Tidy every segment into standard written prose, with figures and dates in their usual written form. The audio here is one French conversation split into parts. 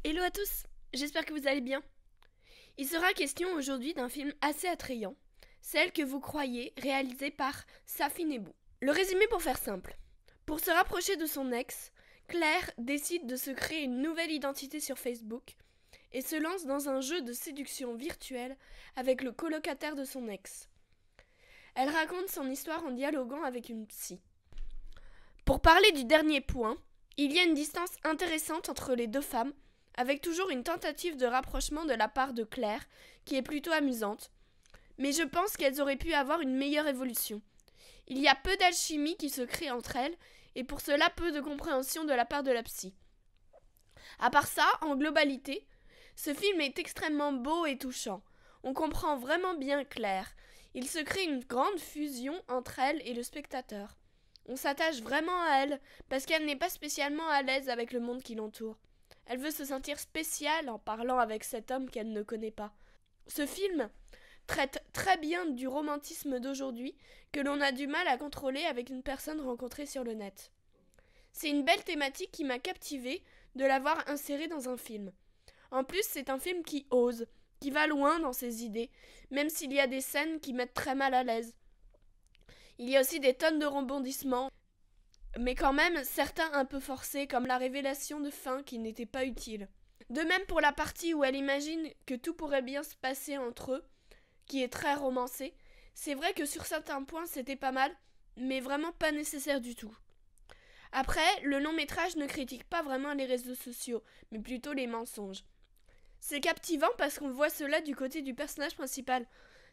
Hello à tous, j'espère que vous allez bien. Il sera question aujourd'hui d'un film assez attrayant, Celle que vous croyez, réalisé par Safi Nebou. Le résumé pour faire simple. Pour se rapprocher de son ex, Claire décide de se créer une nouvelle identité sur Facebook et se lance dans un jeu de séduction virtuelle avec le colocataire de son ex. Elle raconte son histoire en dialoguant avec une psy. Pour parler du dernier point, il y a une distance intéressante entre les deux femmes, avec toujours une tentative de rapprochement de la part de Claire, qui est plutôt amusante, mais je pense qu'elles auraient pu avoir une meilleure évolution. Il y a peu d'alchimie qui se crée entre elles, et pour cela peu de compréhension de la part de la psy. À part ça, en globalité, ce film est extrêmement beau et touchant. On comprend vraiment bien Claire. Il se crée une grande fusion entre elle et le spectateur. On s'attache vraiment à elle, parce qu'elle n'est pas spécialement à l'aise avec le monde qui l'entoure. Elle veut se sentir spéciale en parlant avec cet homme qu'elle ne connaît pas. Ce film traite très bien du romantisme d'aujourd'hui que l'on a du mal à contrôler avec une personne rencontrée sur le net. C'est une belle thématique qui m'a captivée de l'avoir insérée dans un film. En plus, c'est un film qui ose, qui va loin dans ses idées, même s'il y a des scènes qui mettent très mal à l'aise. Il y a aussi des tonnes de rebondissements, mais quand même certains un peu forcés, comme la révélation de fin qui n'était pas utile. De même pour la partie où elle imagine que tout pourrait bien se passer entre eux, qui est très romancée. C'est vrai que sur certains points c'était pas mal, mais vraiment pas nécessaire du tout. Après, le long métrage ne critique pas vraiment les réseaux sociaux, mais plutôt les mensonges. C'est captivant parce qu'on voit cela du côté du personnage principal.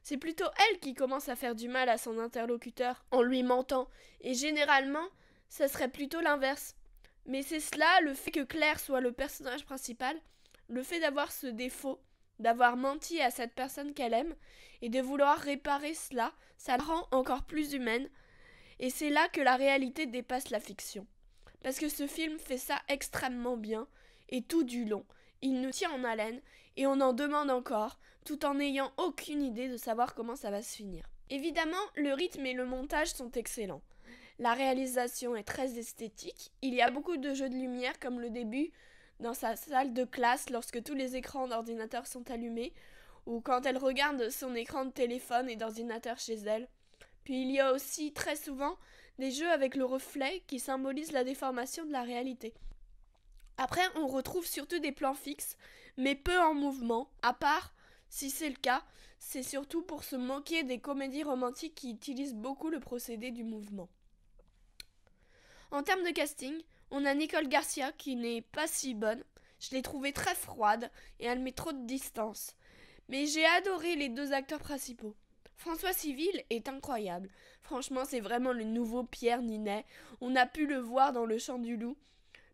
C'est plutôt elle qui commence à faire du mal à son interlocuteur en lui mentant, et généralement, ça serait plutôt l'inverse. Mais c'est cela, le fait que Claire soit le personnage principal, le fait d'avoir ce défaut, d'avoir menti à cette personne qu'elle aime, et de vouloir réparer cela, ça la rend encore plus humaine, et c'est là que la réalité dépasse la fiction. Parce que ce film fait ça extrêmement bien, et tout du long. Il nous tient en haleine, et on en demande encore, tout en n'ayant aucune idée de savoir comment ça va se finir. Évidemment, le rythme et le montage sont excellents. La réalisation est très esthétique, il y a beaucoup de jeux de lumière comme le début dans sa salle de classe lorsque tous les écrans d'ordinateur sont allumés, ou quand elle regarde son écran de téléphone et d'ordinateur chez elle. Puis il y a aussi très souvent des jeux avec le reflet qui symbolisent la déformation de la réalité. Après, on retrouve surtout des plans fixes, mais peu en mouvement, à part, si c'est le cas, c'est surtout pour se moquer des comédies romantiques qui utilisent beaucoup le procédé du mouvement. En termes de casting, on a Nicole Garcia qui n'est pas si bonne. Je l'ai trouvée très froide et elle met trop de distance. Mais j'ai adoré les deux acteurs principaux. François Civil est incroyable. Franchement, c'est vraiment le nouveau Pierre Ninet. On a pu le voir dans Le Chant du Loup.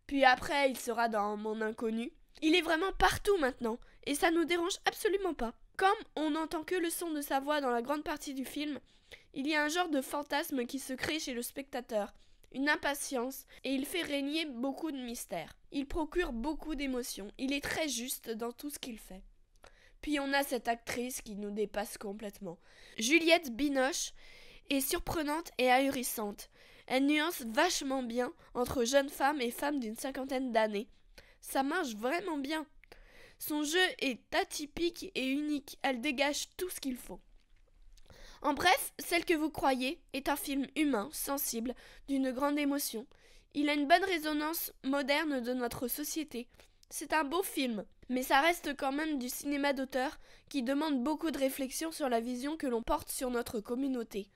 Puis après, il sera dans Mon Inconnu. Il est vraiment partout maintenant. Et ça nous dérange absolument pas. Comme on n'entend que le son de sa voix dans la grande partie du film, il y a un genre de fantasme qui se crée chez le spectateur. Une impatience, et il fait régner beaucoup de mystère. Il procure beaucoup d'émotions. Il est très juste dans tout ce qu'il fait. Puis on a cette actrice qui nous dépasse complètement. Juliette Binoche est surprenante et ahurissante. Elle nuance vachement bien entre jeune femme et femme d'une cinquantaine d'années. Ça marche vraiment bien. Son jeu est atypique et unique. Elle dégage tout ce qu'il faut. En bref, Celle que vous croyez est un film humain, sensible, d'une grande émotion. Il a une bonne résonance moderne de notre société. C'est un beau film, mais ça reste quand même du cinéma d'auteur qui demande beaucoup de réflexion sur la vision que l'on porte sur notre communauté.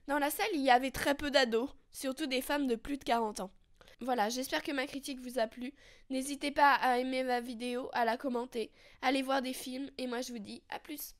Dans la salle, il y avait très peu d'ados, surtout des femmes de plus de 40 ans. Voilà, j'espère que ma critique vous a plu. N'hésitez pas à aimer ma vidéo, à la commenter, à aller voir des films, et moi je vous dis à plus.